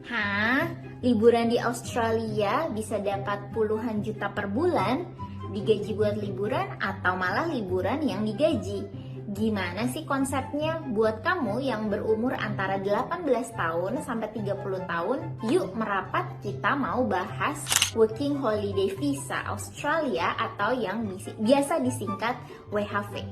Hah? Liburan di Australia bisa dapat puluhan juta per bulan? Digaji buat liburan atau malah liburan yang digaji? Gimana sih konsepnya buat kamu yang berumur antara 18 tahun sampai 30 tahun? Yuk merapat, kita mau bahas Working Holiday Visa Australia atau yang biasa disingkat WHV.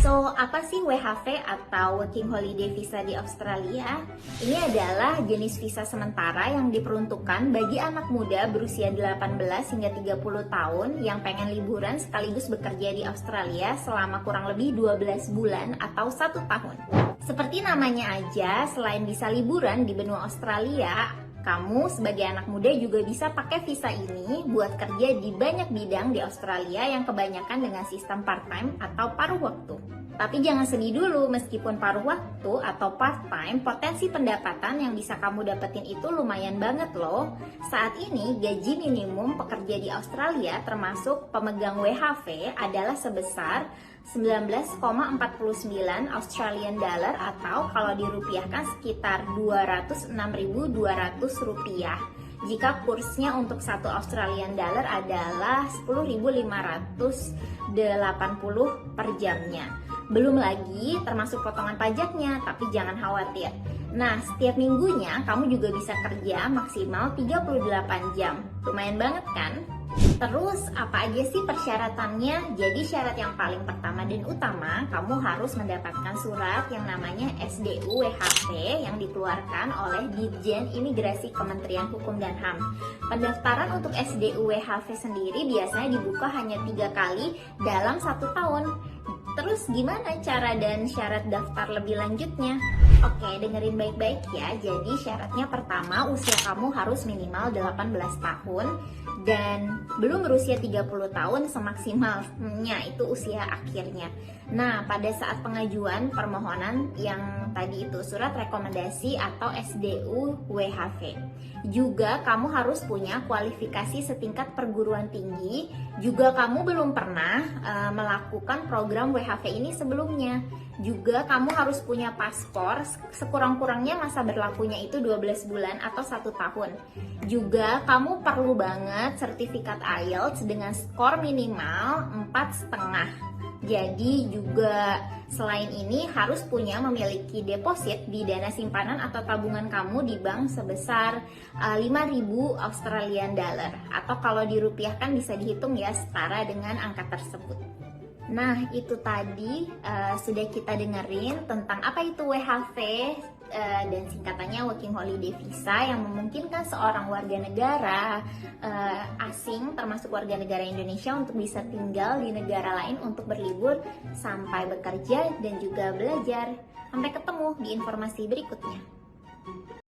So, apa sih WHV atau Working Holiday Visa di Australia? Ini adalah jenis visa sementara yang diperuntukkan bagi anak muda berusia 18 hingga 30 tahun yang pengen liburan sekaligus bekerja di Australia selama kurang lebih 12 bulan atau 1 tahun. Seperti namanya aja, selain bisa liburan di benua Australia, kamu sebagai anak muda juga bisa pakai visa ini buat kerja di banyak bidang di Australia yang kebanyakan dengan sistem part-time atau paruh waktu. Tapi jangan sedih dulu, meskipun paruh waktu atau part-time, potensi pendapatan yang bisa kamu dapetin itu lumayan banget loh. Saat ini gaji minimum pekerja di Australia termasuk pemegang WHV adalah sebesar 19,49 Australian dollar atau kalau dirupiahkan sekitar 206.200 rupiah. Jika kursnya untuk 1 Australian dollar adalah 10.580 per jamnya. Belum lagi termasuk potongan pajaknya, tapi jangan khawatir. Nah, setiap minggunya kamu juga bisa kerja maksimal 38 jam. Lumayan banget kan? Terus apa aja sih persyaratannya? Jadi syarat yang paling pertama dan utama, kamu harus mendapatkan surat yang namanya SDU WHV yang dikeluarkan oleh Ditjen Imigrasi Kementerian Hukum dan HAM. Pendaftaran untuk SDU WHV sendiri biasanya dibuka hanya 3 kali dalam 1 tahun. Terus gimana cara dan syarat daftar lebih lanjutnya? Oke, dengerin baik-baik ya. Jadi syaratnya pertama, usia kamu harus minimal 18 tahun dan belum berusia 30 tahun semaksimalnya, itu usia akhirnya. Nah, pada saat pengajuan permohonan yang tadi itu surat rekomendasi atau SDU WHV, juga kamu harus punya kualifikasi setingkat perguruan tinggi. Juga kamu belum pernah melakukan program WHV ini sebelumnya. Juga kamu harus punya paspor, sekurang-kurangnya masa berlakunya itu 12 bulan atau 1 tahun. Juga kamu perlu banget sertifikat IELTS dengan skor minimal 4,5. Jadi juga selain ini harus memiliki deposit di dana simpanan atau tabungan kamu di bank sebesar 5.000 Australian dollar. Atau kalau dirupiahkan bisa dihitung ya setara dengan angka tersebut. Nah, itu tadi sudah kita dengerin tentang apa itu WHV dan singkatannya Working Holiday Visa yang memungkinkan seorang warga negara asing termasuk warga negara Indonesia untuk bisa tinggal di negara lain untuk berlibur sampai bekerja dan juga belajar. Sampai ketemu di informasi berikutnya.